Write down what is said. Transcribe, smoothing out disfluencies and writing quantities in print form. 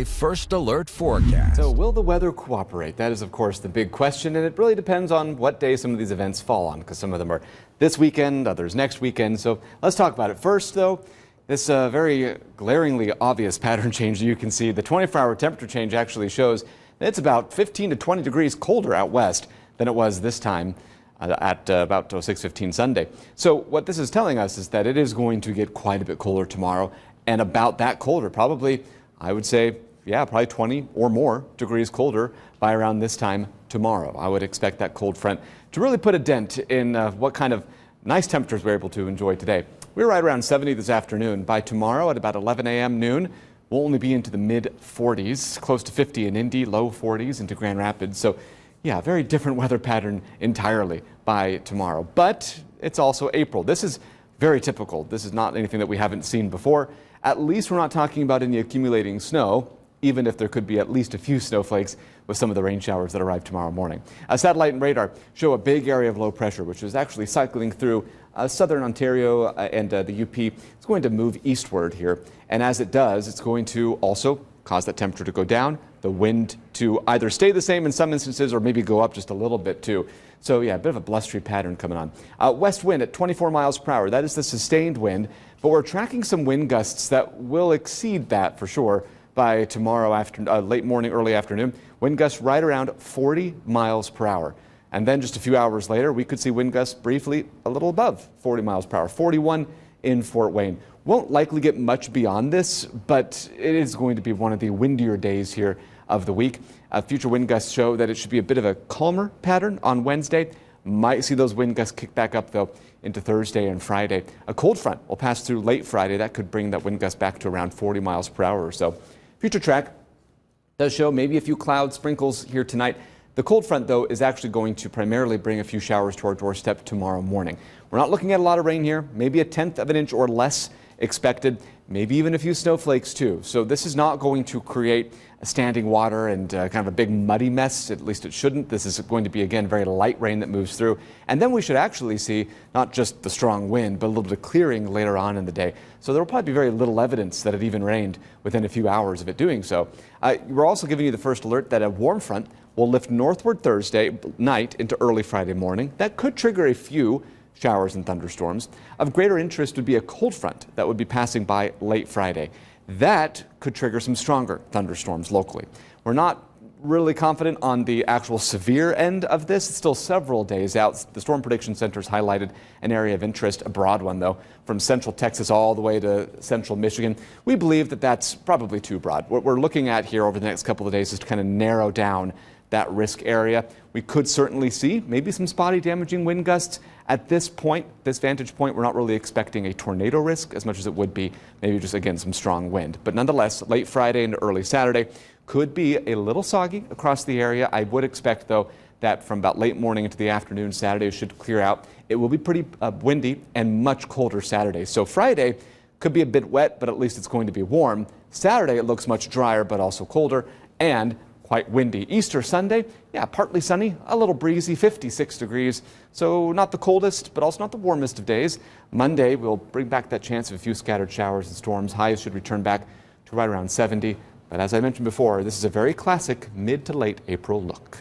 First alert forecast. So will the weather cooperate? That is, of course, the big question, and it really depends on what day some of these events fall on, because some of them are this weekend, others next weekend. So let's talk about it. First, though, this very glaringly obvious pattern change that you can see. The 24-hour temperature change actually shows that it's about 15 to 20 degrees colder out west than it was this time at about 6:15 Sunday. So what this is telling us is that it is going to get quite a bit colder tomorrow, and about that colder, probably, I would say, yeah, probably 20 or more degrees colder by around this time tomorrow. I would expect that cold front to really put a dent in what kind of nice temperatures we're able to enjoy today. We were right around 70 this afternoon. By tomorrow at about 11 a.m. noon, we'll only be into the mid-40s, close to 50 in Indy, low 40s into Grand Rapids. So yeah, very different weather pattern entirely by tomorrow. But it's also April. This is very typical. This is not anything that we haven't seen before. At least we're not talking about any accumulating snow, even if there could be at least a few snowflakes with some of the rain showers that arrive tomorrow morning. Satellite and radar show a big area of low pressure, which is actually cycling through southern Ontario and the UP. It's going to move eastward here. And as it does, it's going to also cause that temperature to go down, the wind to either stay the same in some instances or maybe go up just a little bit too. So yeah, a bit of a blustery pattern coming on. West wind at 24 miles per hour. That is the sustained wind, but we're tracking some wind gusts that will exceed that for sure by tomorrow afternoon, late morning, early afternoon. Wind gusts right around 40 miles per hour. And then just a few hours later, we could see wind gusts briefly a little above 40 miles per hour, 41 in Fort Wayne. Won't likely get much beyond this, but it is going to be one of the windier days here of the week. Future wind gusts show that it should be a bit of a calmer pattern on Wednesday. Might see those wind gusts kick back up, though, into Thursday and Friday. A cold front will pass through late Friday. That could bring that wind gust back to around 40 miles per hour or so. Future track does show maybe a few cloud sprinkles here tonight. The cold front, though, is actually going to primarily bring a few showers to our doorstep tomorrow morning. We're not looking at a lot of rain here, maybe a 1/10 of an inch or less expected, maybe even a few snowflakes too. So this is not going to create a standing water and kind of a big muddy mess, at least it shouldn't. This is going to be, again, very light rain that moves through. And then we should actually see not just the strong wind, but a little bit of clearing later on in the day. So there will probably be very little evidence that it even rained within a few hours of it doing so. We're also giving you the first alert that a warm front will lift northward Thursday night into early Friday morning. That could trigger a few showers and thunderstorms. Of greater interest would be a cold front that would be passing by late Friday. That could trigger some stronger thunderstorms locally. We're not really confident on the actual severe end of this. It's still several days out. The Storm Prediction Center's highlighted an area of interest, a broad one though, from central Texas all the way to central Michigan. We believe that that's probably too broad. What we're looking at here over the next couple of days is to kind of narrow down that risk area. We could certainly see maybe some spotty damaging wind gusts. At this point, this vantage point, we're not really expecting a tornado risk as much as it would be maybe just, again, some strong wind. But nonetheless, late Friday into early Saturday could be a little soggy across the area. I would expect, though, that from about late morning into the afternoon, Saturday should clear out. It will be pretty windy and much colder Saturday. So Friday could be a bit wet, but at least it's going to be warm. Saturday, it looks much drier, but also colder and quite windy. Easter Sunday, yeah, partly sunny, a little breezy, 56 degrees. So not the coldest, but also not the warmest of days. Monday, we'll bring back that chance of a few scattered showers and storms. Highs should return back to right around 70. But as I mentioned before, this is a very classic mid to late April look.